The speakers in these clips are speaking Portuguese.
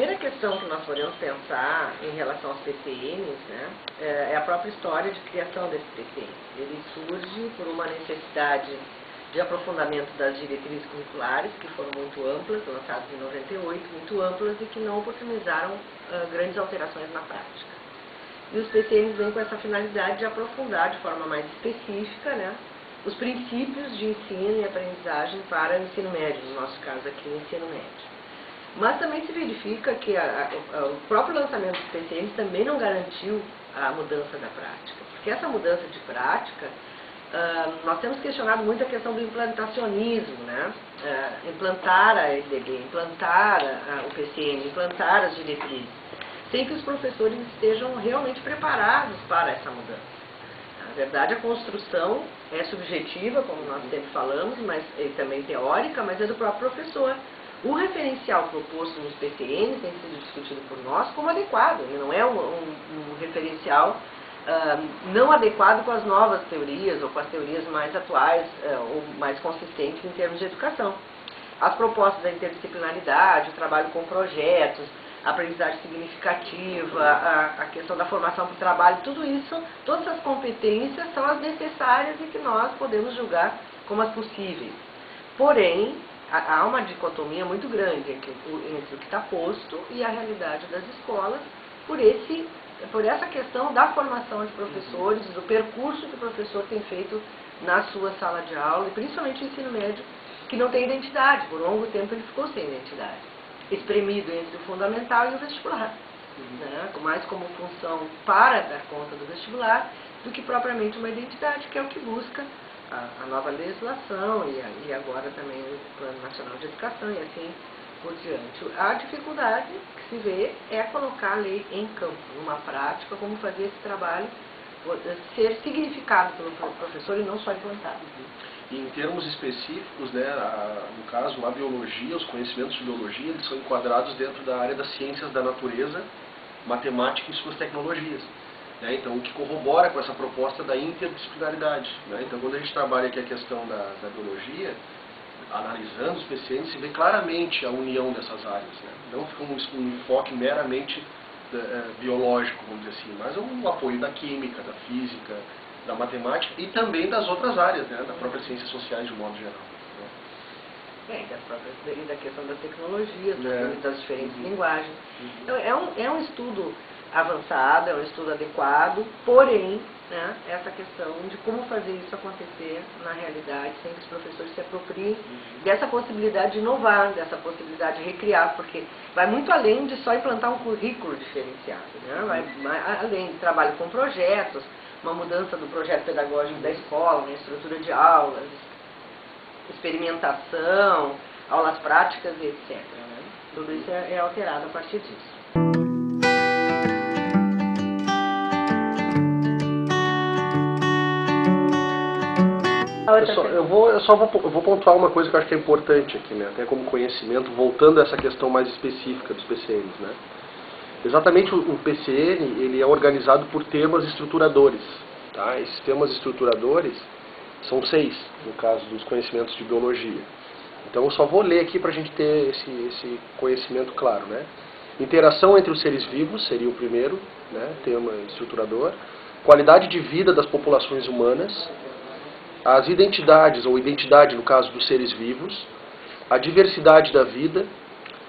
primeira questão que nós podemos pensar em relação aos PCNs, né, é a própria história de criação desse PCN. Ele surge por uma necessidade de aprofundamento das diretrizes curriculares, que foram muito amplas, lançadas em 98, muito amplas e que não oportunizaram grandes alterações na prática. E os PCNs vêm com essa finalidade de aprofundar de forma mais específica, né, os princípios de ensino e aprendizagem para o ensino médio, no nosso caso aqui, o ensino médio. Mas também se verifica que o próprio lançamento dos PCNs também não garantiu a mudança da prática, porque essa mudança de prática, nós temos questionado muito a questão do implantacionismo, né? Implantar a EDB, implantar o PCN, implantar as diretrizes, sem que os professores estejam realmente preparados para essa mudança. Na verdade, a construção é subjetiva, como nós sempre falamos, mas também teórica, mas é do próprio professor. O referencial proposto nos PCNs tem sido discutido por nós como adequado, ele não é um referencial não adequado com as novas teorias ou com as teorias mais atuais ou mais consistentes em termos de educação. As propostas da interdisciplinaridade, o trabalho com projetos, a aprendizagem significativa, a questão da formação para o trabalho, tudo isso, todas essas competências são as necessárias e que nós podemos julgar como as possíveis. Porém, há uma dicotomia muito grande entre o que está posto e a realidade das escolas por essa questão da formação de professores, do percurso que o professor tem feito na sua sala de aula, e principalmente o ensino médio, que não tem identidade. Por longo tempo ele ficou sem identidade, espremido entre o fundamental e o vestibular, né? Mais como função para dar conta do vestibular do que propriamente uma identidade, que é o que busca a nova legislação e agora também o Plano Nacional de Educação e assim por diante. A dificuldade que se vê é colocar a lei em campo, numa prática, como fazer esse trabalho ser significado pelo professor e não só implantado. E em termos específicos, né, no caso, a biologia, os conhecimentos de biologia, eles são enquadrados dentro da área das ciências da natureza, matemática e suas tecnologias. Né? Então, o que corrobora com essa proposta da interdisciplinaridade. Né? Então, quando a gente trabalha aqui a questão da biologia, analisando os PCNs, se vê claramente a união dessas áreas. Né? Não fica um enfoque meramente biológico, vamos dizer assim, mas um apoio da química, da física, da matemática e também das outras áreas, né? Da própria ciências sociais de um modo geral. Né? Da questão das tecnologias, das diferentes linguagens. Então, é um estudo avançado, é um estudo adequado, porém, né, essa questão de como fazer isso acontecer na realidade, sem que os professores se apropriem dessa possibilidade de inovar, dessa possibilidade de recriar, porque vai muito além de só implantar um currículo diferenciado, né? Vai além de trabalho com projetos, uma mudança do projeto pedagógico da escola, uma estrutura de aulas, experimentação, aulas práticas e etc. Né? Tudo isso é alterado a partir disso. Eu vou pontuar uma coisa que eu acho que é importante aqui, né? Até como conhecimento, voltando a essa questão mais específica dos PCNs. Né? Exatamente o PCN ele é organizado por temas estruturadores. Tá? Esses temas estruturadores são 6, no caso dos conhecimentos de biologia. Então eu só vou ler aqui para a gente ter esse conhecimento claro. Né? Interação entre os seres vivos seria o primeiro, né, tema estruturador. Qualidade de vida das populações humanas. As identidades, ou identidade no caso dos seres vivos. A diversidade da vida.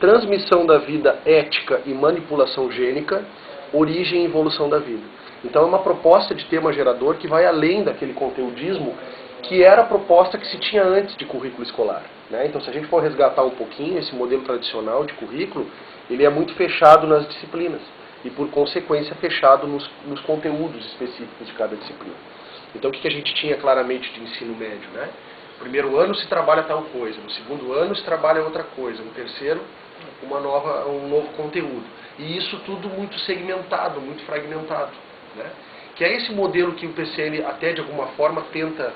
Transmissão da vida ética e manipulação gênica. Origem e evolução da vida. Então é uma proposta de tema gerador que vai além daquele conteudismo que era a proposta que se tinha antes de currículo escolar. Né? Então, se a gente for resgatar um pouquinho esse modelo tradicional de currículo, ele é muito fechado nas disciplinas e, por consequência, fechado nos conteúdos específicos de cada disciplina. Então, o que a gente tinha claramente de ensino médio? Né? No primeiro ano se trabalha tal coisa, no segundo ano se trabalha outra coisa, no terceiro um novo conteúdo. E isso tudo muito segmentado, muito fragmentado. Né? Que é esse modelo que o PCN até de alguma forma tenta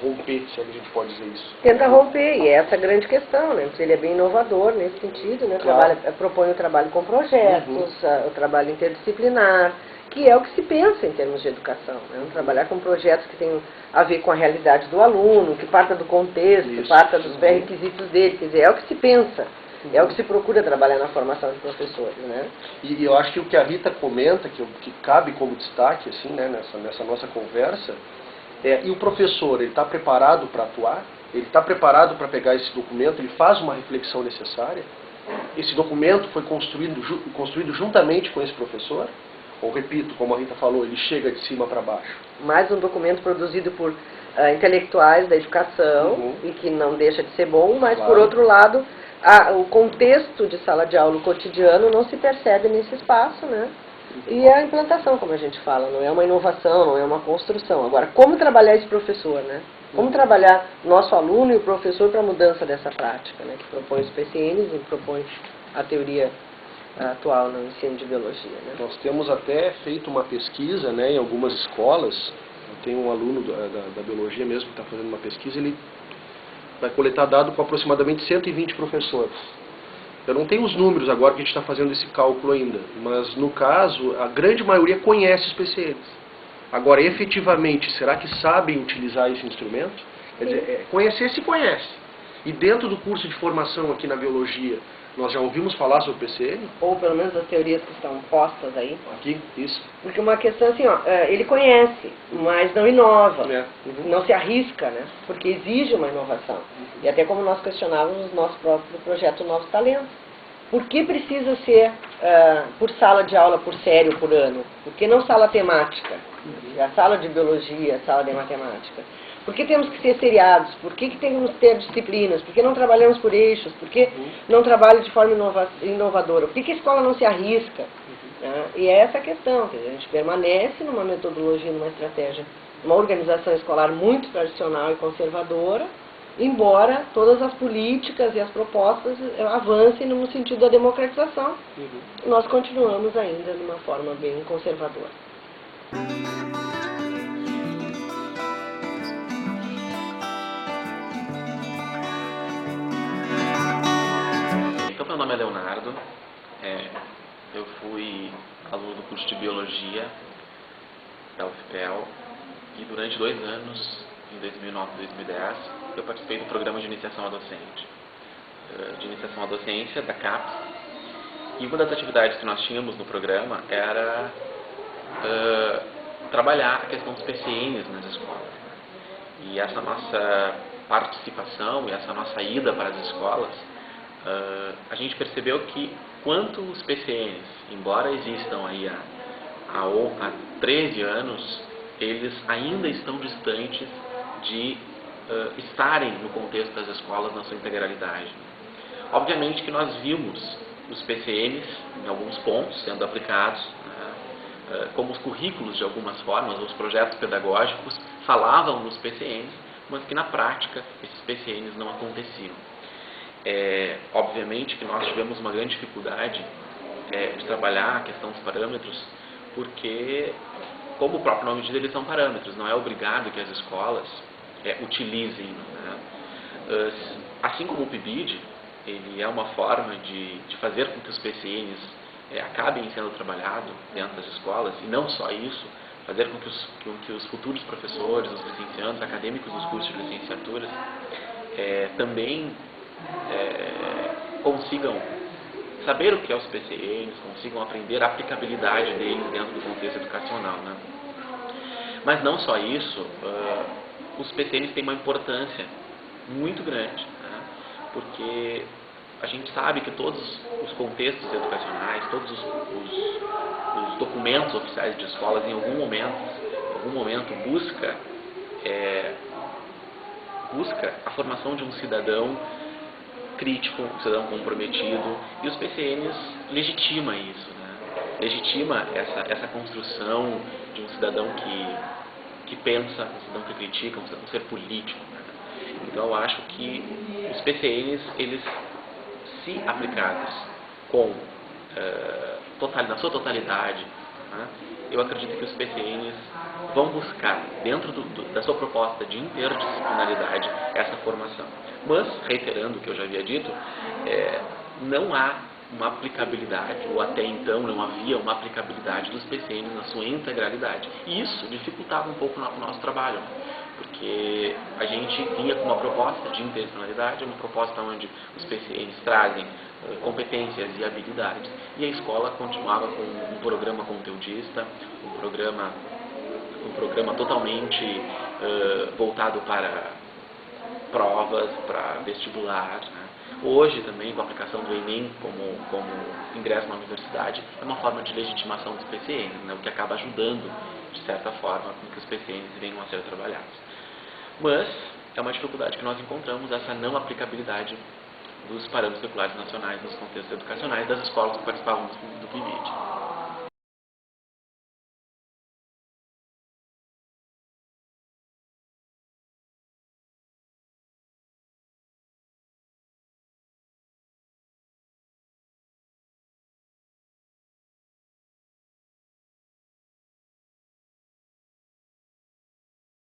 romper, se a gente pode dizer isso. Tenta romper, e é essa a grande questão, né? Ele é bem inovador nesse sentido, né? Claro. Propõe o trabalho com projetos, o trabalho interdisciplinar, que é o que se pensa em termos de educação. Né? Trabalhar com projetos que tenham a ver com a realidade do aluno, que parta do contexto, isso. Parta dos pré-requisitos dele, quer dizer, é o que se pensa. É o que se procura trabalhar na formação de professores, né? E eu acho que o que a Rita comenta, que cabe como destaque assim, né, nessa nossa conversa, e o professor, ele está preparado para atuar? Ele está preparado para pegar esse documento? Ele faz uma reflexão necessária? Esse documento foi construído juntamente com esse professor? Ou, repito, como a Rita falou, ele chega de cima para baixo? Mais um documento produzido por intelectuais da educação, e que não deixa de ser bom, mas, Claro. por outro lado, o contexto de sala de aula, o cotidiano, não se percebe nesse espaço, né? E a implantação, como a gente fala, não é uma inovação, não é uma construção. Agora, como trabalhar esse professor, né? Como trabalhar nosso aluno e o professor para a mudança dessa prática, né? Que propõe os PCNs e propõe a teoria atual no ensino de biologia, né? Nós temos até feito uma pesquisa, né, em algumas escolas. Eu tenho um aluno da biologia mesmo que está fazendo uma pesquisa, ele vai coletar dado com aproximadamente 120 professores. Eu não tenho os números agora que a gente está fazendo esse cálculo ainda, mas no caso, a grande maioria conhece os PCNs. Agora, efetivamente, será que sabem utilizar esse instrumento? Quer dizer, conhecer se conhece. E dentro do curso de formação aqui na biologia, nós já ouvimos falar sobre o PCN? Ou pelo menos as teorias que estão postas aí. Aqui, isso. Porque uma questão assim, ele conhece, mas não inova, não se arrisca, né? Porque exige uma inovação. E até como nós questionávamos no nosso próprio projeto Novos Talentos. Por que precisa ser por sala de aula, por série, por ano? Por que não sala temática? A sala de biologia, a sala de matemática. Por que temos que ser seriados? Por que temos que ter disciplinas? Por que não trabalhamos por eixos? Por que não trabalha de forma inovadora? Por que a escola não se arrisca? E é essa a questão. Quer dizer, a gente permanece numa metodologia, numa estratégia, uma organização escolar muito tradicional e conservadora, embora todas as políticas e as propostas avancem no sentido da democratização. Nós continuamos ainda de uma forma bem conservadora. Então, meu nome é Leonardo, eu fui aluno do curso de Biologia da UFPEL e durante 2 anos, em 2009 e 2010, eu participei do programa de iniciação à docência da CAPES, e uma das atividades que nós tínhamos no programa era trabalhar a questão dos PCNs nas escolas. E essa nossa participação e essa nossa ida para as escolas, a gente percebeu que quanto os PCNs, embora existam aí há 13 anos, eles ainda estão distantes de estarem no contexto das escolas na sua integralidade. Obviamente que nós vimos os PCNs, em alguns pontos, sendo aplicados, como os currículos de algumas formas, os projetos pedagógicos falavam nos PCNs, mas que na prática esses PCNs não aconteciam. Obviamente que nós tivemos uma grande dificuldade de trabalhar a questão dos parâmetros, porque, como o próprio nome diz, eles são parâmetros, não é obrigado que as escolas utilizem. Né? Assim como o PIBID, ele é uma forma de fazer com que os PCNs acabem sendo trabalhados dentro das escolas, e não só isso, fazer com que os futuros professores, os licenciandos, acadêmicos dos cursos de licenciaturas, também consigam saber o que é os PCNs, consigam aprender a aplicabilidade deles dentro do contexto educacional. Né? Mas não só isso, os PCNs têm uma importância muito grande, né? Porque a gente sabe que todos os contextos educacionais, todos os documentos oficiais de escolas, em algum momento busca a formação de um cidadão crítico, um cidadão comprometido, e os PCNs legitima isso, né? Legitima essa construção de um cidadão que pensa, um cidadão que critica, um ser político. Né? Então eu acho que os PCNs, eles, se aplicados na sua totalidade, né? Eu acredito que os PCNs vão buscar, dentro da sua proposta de interdisciplinaridade, essa formação. Mas, reiterando o que eu já havia dito, não há uma aplicabilidade, ou até então não havia uma aplicabilidade dos PCNs na sua integralidade. E isso dificultava um pouco o nosso trabalho, porque a gente vinha com uma proposta de interdisciplinaridade, uma proposta onde os PCNs trazem competências e habilidades, e a escola continuava com um programa conteudista, um programa totalmente voltado para provas, para vestibular, né? Hoje também, com a aplicação do Enem como ingresso na universidade, é uma forma de legitimação dos PCNs, né? O que acaba ajudando, de certa forma, com que os PCNs venham a ser trabalhados. Mas é uma dificuldade que nós encontramos, essa não aplicabilidade dos parâmetros curriculares nacionais nos contextos educacionais das escolas que participavam do PIBID.